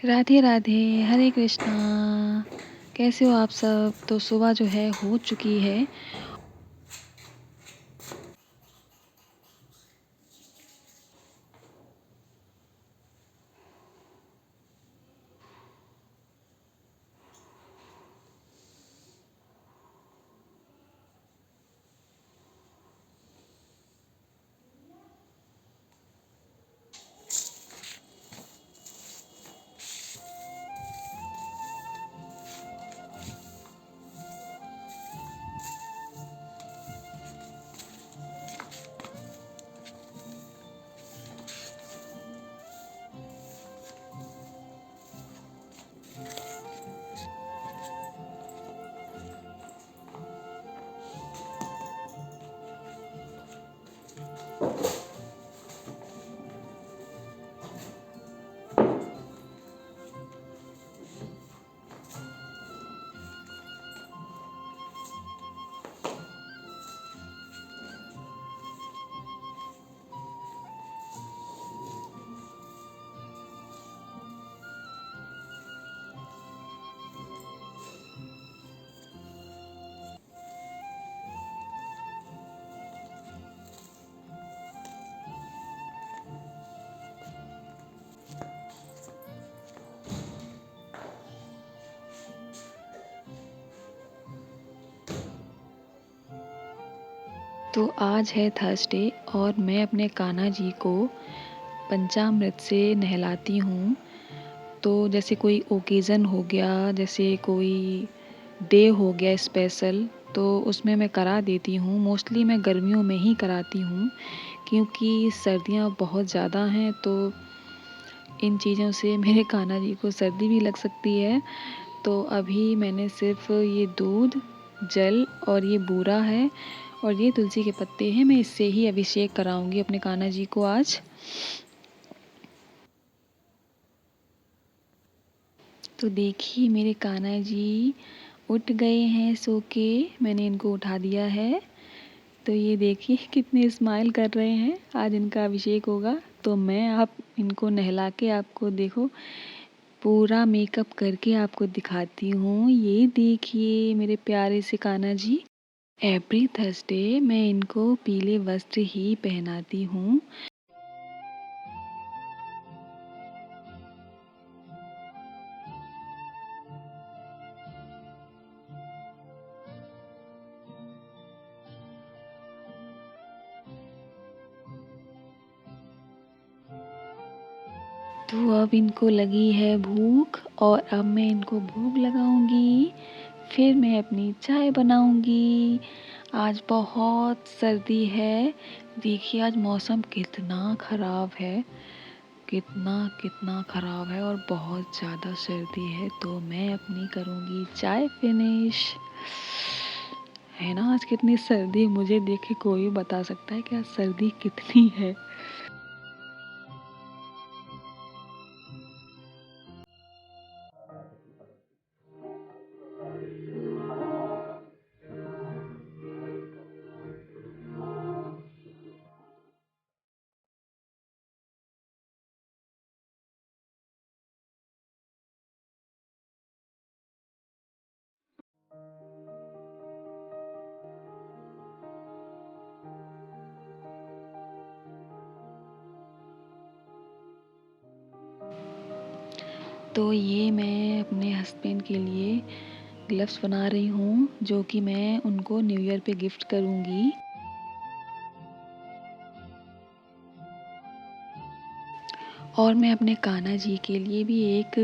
राधे राधे। हरे कृष्णा। कैसे हो आप सब? तो सुबह जो है हो चुकी है। तो आज है थर्सडे और मैं अपने कान्हा जी को पंचामृत से नहलाती हूँ। तो जैसे कोई ओकेज़न हो गया, जैसे कोई डे हो गया स्पेशल, तो उसमें मैं करा देती हूँ। मोस्टली मैं गर्मियों में ही कराती हूँ क्योंकि सर्दियाँ बहुत ज़्यादा हैं, तो इन चीज़ों से मेरे कान्हा जी को सर्दी भी लग सकती है। तो अभी मैंने सिर्फ ये दूध, जल और ये बूरा है और ये तुलसी के पत्ते हैं। मैं इससे ही अभिषेक कराऊंगी अपने कान्हा जी को आज। तो देखिए मेरे कान्हा जी उठ गए हैं सो के। मैंने इनको उठा दिया है। तो ये देखिए कितने स्माइल कर रहे हैं। आज इनका अभिषेक होगा तो मैं आप इनको नहला के आपको देखो पूरा मेकअप करके आपको दिखाती हूँ। ये देखिए मेरे प्यारे से कान्हा जी। एवरी थर्सडे मैं इनको पीले वस्त्र ही पहनाती हूँ। तो अब इनको लगी है भूख और अब मैं इनको भूख लगाऊंगी। फिर मैं अपनी चाय बनाऊंगी। आज बहुत सर्दी है। देखिए आज मौसम कितना ख़राब है, कितना कितना ख़राब है और बहुत ज़्यादा सर्दी है। तो मैं अपनी करूंगी चाय फिनिश। है ना आज कितनी सर्दी, मुझे देख के कोई बता सकता है कि आज सर्दी कितनी है। तो ये मैं अपने हस्बैंड के लिए ग्लव्स बना रही हूँ जो कि मैं उनको न्यू ईयर पे गिफ्ट करूँगी। और मैं अपने कान्हा जी के लिए भी एक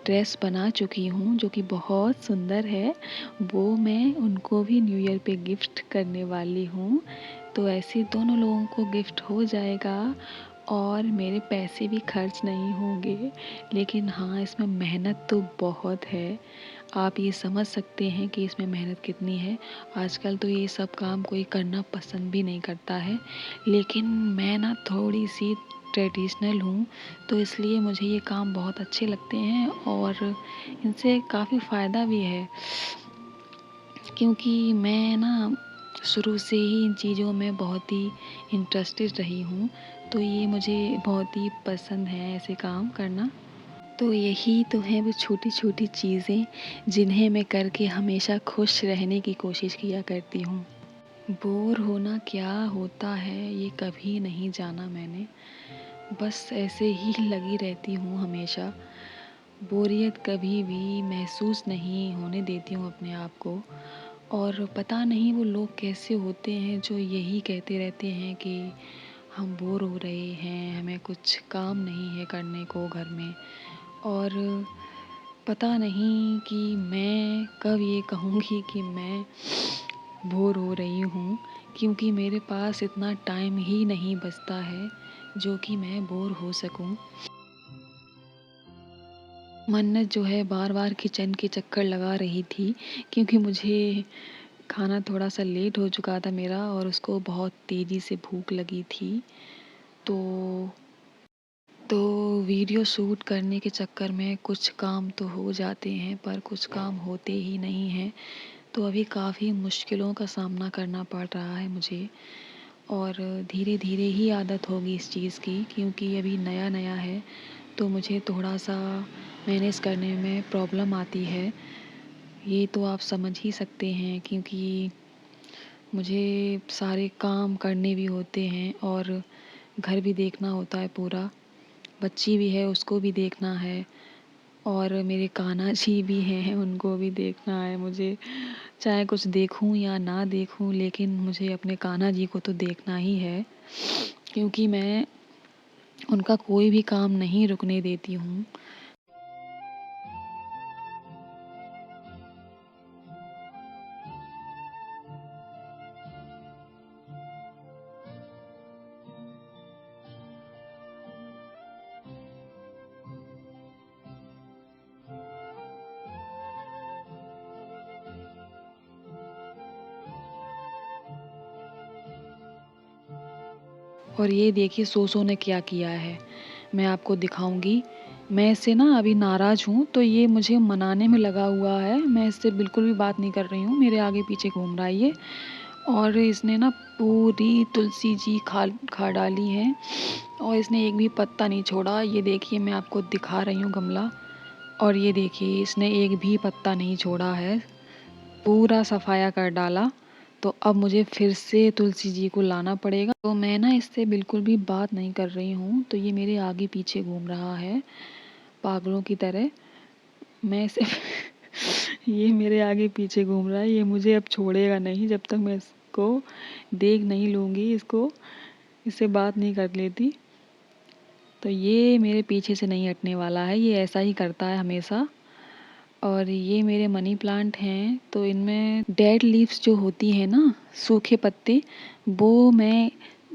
ड्रेस बना चुकी हूँ जो कि बहुत सुंदर है। वो मैं उनको भी न्यू ईयर पे गिफ्ट करने वाली हूँ। तो ऐसे दोनों लोगों को गिफ्ट हो जाएगा और मेरे पैसे भी खर्च नहीं होंगे। लेकिन हाँ इसमें मेहनत तो बहुत है। आप ये समझ सकते हैं कि इसमें मेहनत कितनी है। आजकल तो ये सब काम कोई करना पसंद भी नहीं करता है। लेकिन मैं ना थोड़ी सी ट्रेडिशनल हूँ, तो इसलिए मुझे ये काम बहुत अच्छे लगते हैं और इनसे काफ़ी फ़ायदा भी है क्योंकि मैं ना शुरू से ही इन चीज़ों में बहुत ही इंटरेस्टेड रही हूँ। तो ये मुझे बहुत ही पसंद है ऐसे काम करना। तो यही तो हैं वो छोटी-छोटी चीज़ें जिन्हें मैं करके हमेशा खुश रहने की कोशिश किया करती हूँ। बोर होना क्या होता है ये कभी नहीं जाना मैंने, बस ऐसे ही लगी रहती हूँ हमेशा। बोरियत कभी भी महसूस नहीं होने देती हूँ अपने आप को। और पता नहीं वो लोग कैसे होते हैं जो यही कहते रहते हैं कि हम बोर हो रहे हैं, हमें कुछ काम नहीं है करने को घर में। और पता नहीं कि मैं कब ये कहूँगी कि मैं बोर हो रही हूँ, क्योंकि मेरे पास इतना टाइम ही नहीं बचता है जो कि मैं बोर हो सकूँ। मन्नत जो है बार-बार किचन के चक्कर लगा रही थी, क्योंकि मुझे खाना थोड़ा-सा लेट हो चुका था मेरा और उसको बहुत तेज़ी से भूख लगी थी। तो तो वीडियो शूट करने के चक्कर में कुछ काम तो हो जाते हैं, पर कुछ काम होते ही नहीं हैं। तो अभी काफ़ी मुश्किलों का सामना करना पड़ रहा है मुझे। और धीरे-धीरे ही आदत होगी इस चीज़ की, क्योंकि अभी नया-नया है, तो मुझे थोड़ा-सा मैनेज करने में प्रॉब्लम आती है। ये तो आप समझ ही सकते हैं, क्योंकि मुझे सारे काम करने भी होते हैं और घर भी देखना होता है पूरा। बच्ची भी है, उसको भी देखना है और मेरे कान्हा जी भी हैं, उनको भी देखना है मुझे। चाहे कुछ देखूँ या ना देखूँ, लेकिन मुझे अपने कान्हा जी को तो देखना ही है, क्योंकि मैं उनका कोई भी काम नहीं रुकने देती हूँ। और ये देखिए सोसो ने क्या किया है, मैं आपको दिखाऊँगी। मैं इससे ना अभी नाराज़ हूँ, तो ये मुझे मनाने में लगा हुआ है। मैं इससे बिल्कुल भी बात नहीं कर रही हूँ, मेरे आगे-पीछे घूम रहा है ये। और इसने ना पूरी तुलसी जी खा डाली हैं और इसने एक भी पत्ता नहीं छोड़ा। ये देखिए मैं आपको दिखा रही हूँ गमला, और ये देखिए इसने एक भी पत्ता नहीं छोड़ा है, पूरा सफाया कर डाला। तो अब मुझे फिर से तुलसी जी को लाना पड़ेगा। तो मैं ना इससे बिल्कुल भी बात नहीं कर रही हूँ, तो ये मेरे आगे-पीछे घूम रहा है पागलों की तरह। मैं इसे ये मेरे आगे-पीछे घूम रहा है, ये मुझे अब छोड़ेगा नहीं जब तक मैं इसको देख नहीं लूँगी, इससे बात नहीं कर लेती। तो ये मेरे पीछे से नहीं हटने वाला है, ये ऐसा ही करता है हमेशा। और ये मेरे मनी प्लांट हैं, तो इनमें डेड लीव्स जो होती हैं ना, सूखे पत्ते, वो मैं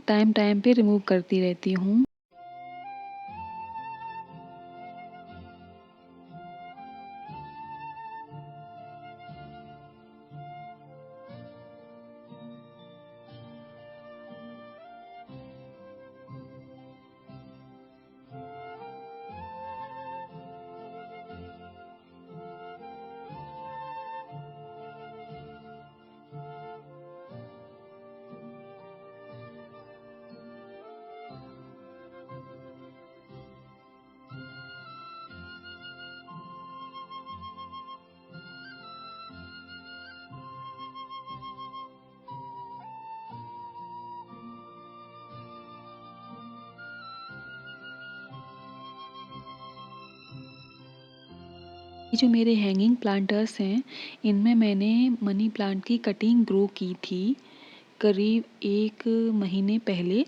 टाइम-टाइम पे रिमूव करती रहती हूँ। ये जो मेरे हैंगिंग प्लांटर्स हैं, इनमें मैंने मनी प्लांट की कटिंग ग्रो की थी करीब 1 महीने पहले,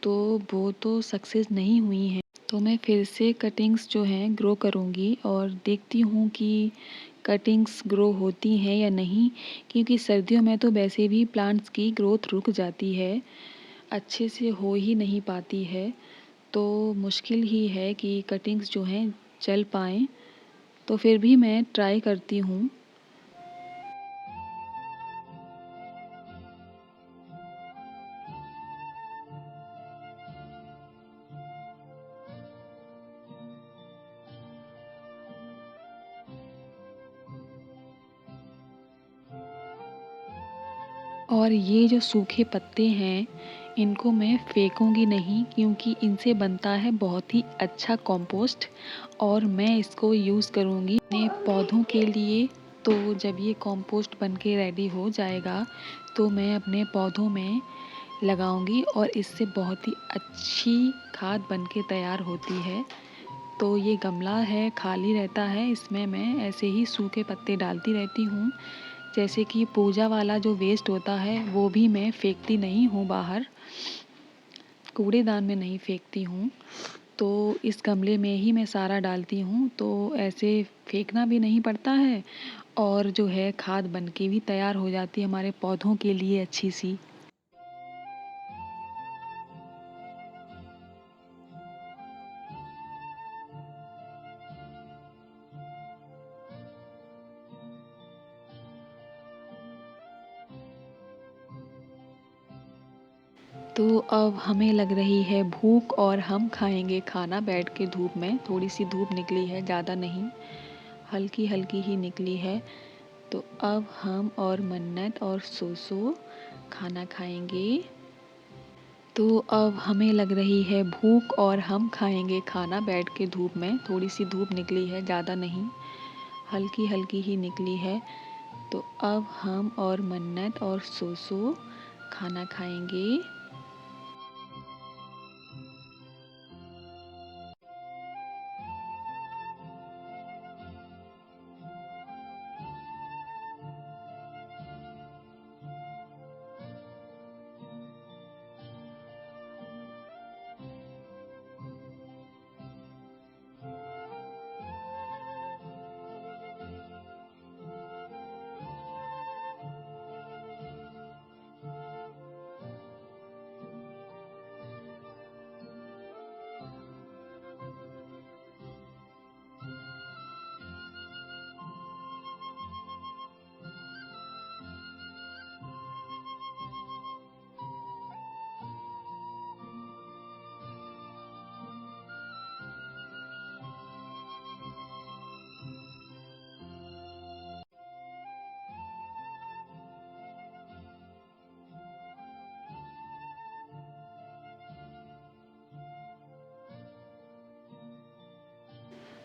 तो वो तो सक्सेस नहीं हुई हैं। तो मैं फिर से कटिंग्स जो हैं ग्रो करूँगी और देखती हूँ कि कटिंग्स ग्रो होती हैं या नहीं, क्योंकि सर्दियों में तो वैसे भी प्लांट्स की ग्रोथ रुक जाती है, अच्छे से हो ही नहीं पाती है। तो मुश्किल ही है कि कटिंग्स जो हैं चल पाएँ, तो फिर भी मैं ट्राई करती हूँ। और ये जो सूखे पत्ते हैं इनको मैं फेंकूंगी नहीं, क्योंकि इनसे बनता है बहुत ही अच्छा कंपोस्ट और मैं इसको यूज़ करूंगी अपने पौधों के लिए। तो जब ये कंपोस्ट बन के रेडी हो जाएगा तो मैं अपने पौधों में लगाऊंगी और इससे बहुत ही अच्छी खाद बन के तैयार होती है। तो ये गमला है, खाली रहता है, इसमें मैं ऐसे ही सूखे पत्ते डालती रहती हूँ। जैसे कि पूजा वाला जो वेस्ट होता है वो भी मैं फेंकती नहीं हूँ बाहर, कूड़ेदान में नहीं फेंकती हूँ। तो इस गमले में ही मैं सारा डालती हूँ, तो ऐसे फेंकना भी नहीं पड़ता है और जो है खाद बन के भी तैयार हो जाती है हमारे पौधों के लिए अच्छी सी। तो अब हमें लग रही है भूख और हम खाएंगे खाना बैठ के धूप में। थोड़ी सी धूप निकली है, ज़्यादा नहीं, हल्की हल्की ही निकली है। तो अब हम और मन्नत और सोसो खाना खाएंगे। तो अब हमें लग रही है भूख और हम खाएंगे खाना बैठ के धूप में। थोड़ी सी धूप निकली है, ज़्यादा नहीं, हल्की हल्की ही निकली है। तो अब हम और मन्नत और सोसो खाना खाएंगे।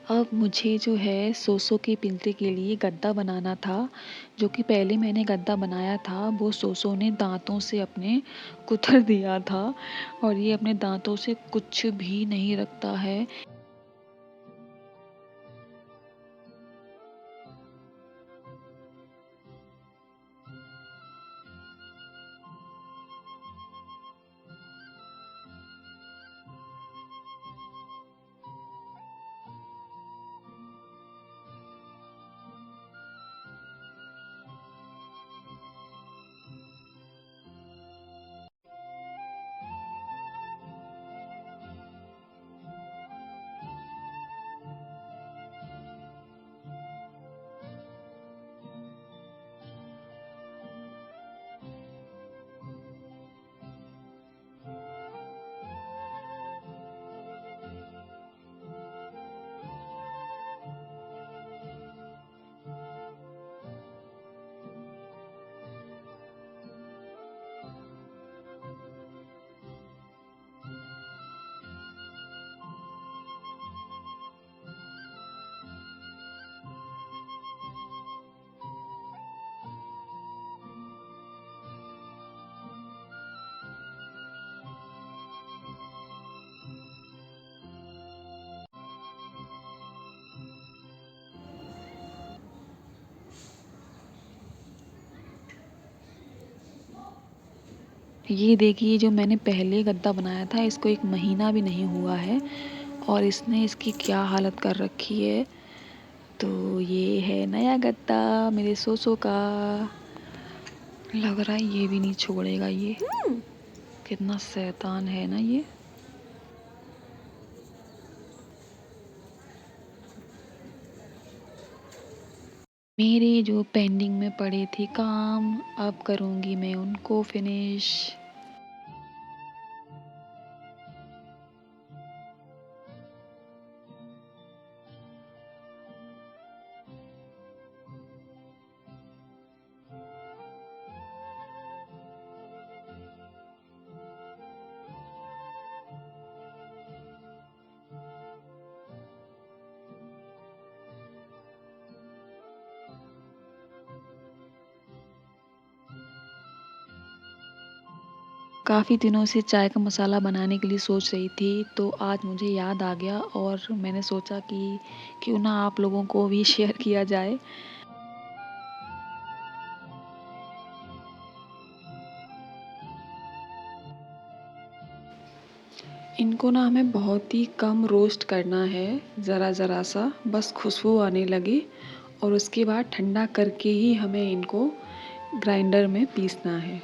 अब मुझे जो है सोसो के पिंजरे के लिए गद्दा बनाना था। जो कि पहले मैंने गद्दा बनाया था वो सोसो ने दांतों से अपने कुतर दिया था और ये अपने दांतों से कुछ भी नहीं रखता है। ये देखिए, जो मैंने पहले गद्दा बनाया था इसको 1 महीना भी नहीं हुआ है और इसने इसकी क्या हालत कर रखी है। तो ये है नया गद्दा मेरे सोसो का। लग रहा है ये भी नहीं छोड़ेगा ये। कितना शैतान है ना ये। मेरे जो पेंडिंग में पड़े थे काम, अब करूँगी मैं उनको फिनिश। काफ़ी दिनों से चाय का मसाला बनाने के लिए सोच रही थी, तो आज मुझे याद आ गया और मैंने सोचा कि क्यों ना आप लोगों को भी शेयर किया जाए। इनको ना हमें बहुत ही कम रोस्ट करना है, ज़रा सा, बस खुशबू आने लगे और उसके बाद ठंडा करके ही हमें इनको ग्राइंडर में पीसना है।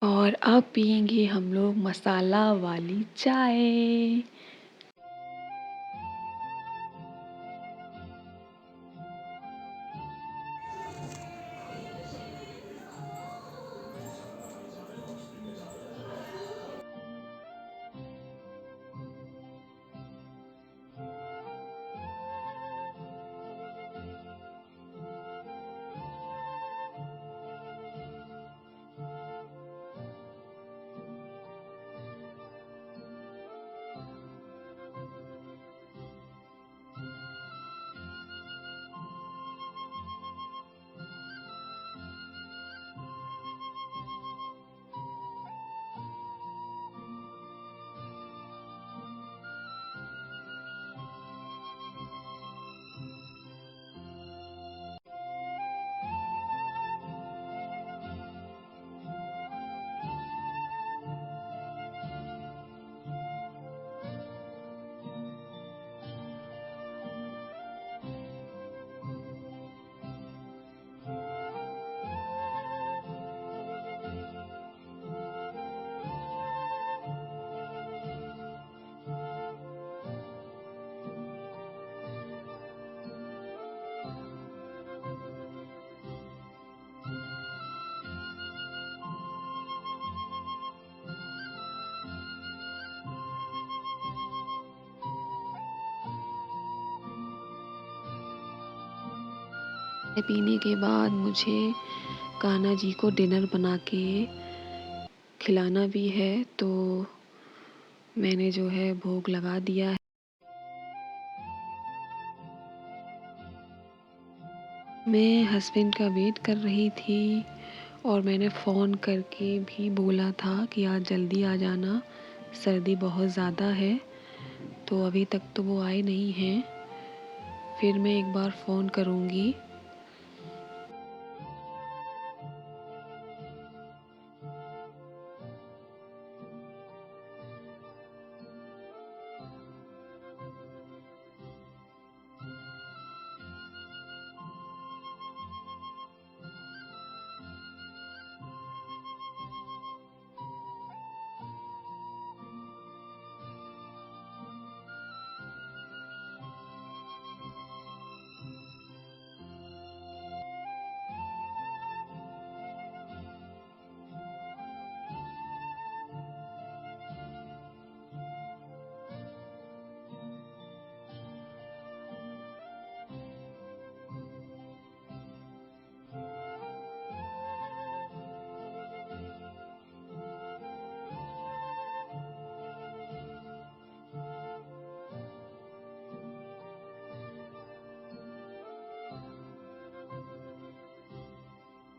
और अब पिएंगे हम लोग मसाला वाली चाय। पीने के बाद मुझे कान्हा जी को डिनर बना के खिलाना भी है, तो मैंने जो है भोग लगा दिया है। मैं हस्बैंड का वेट कर रही थी और मैंने फ़ोन करके भी बोला था कि आज जल्दी आ जाना, सर्दी बहुत ज़्यादा है। तो अभी तक तो वो आए नहीं हैं, फिर मैं एक बार फ़ोन करूँगी।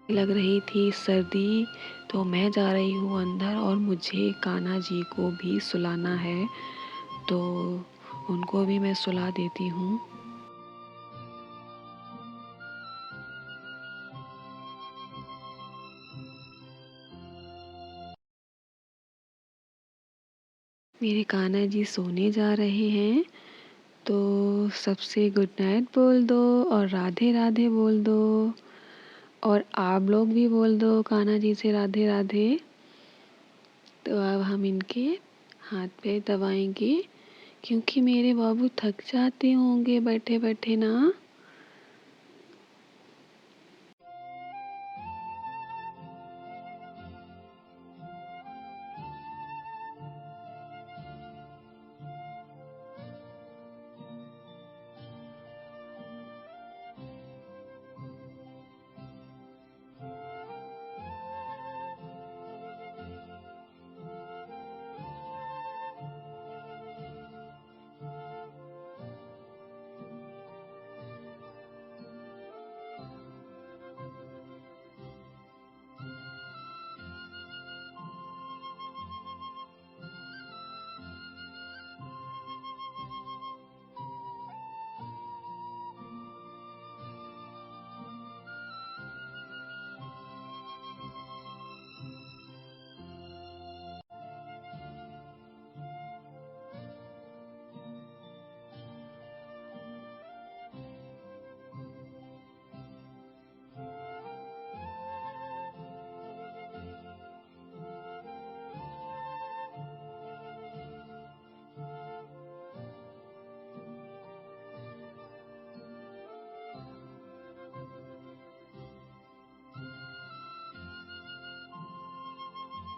लग रही थी सर्दी, तो मैं जा रही हूँ अंदर और मुझे कान्हा जी को भी सुलाना है, तो उनको भी मैं सुला देती हूँ। मेरे कान्हा जी सोने जा रहे हैं, तो सबसे गुड नाइट बोल दो और राधे राधे बोल दो, और आप लोग भी बोल दो कान्हा जी से राधे राधे। तो अब हम इनके हाथ पे दबाएंगे, क्योंकि मेरे बाबू थक जाते होंगे बैठे बैठे ना।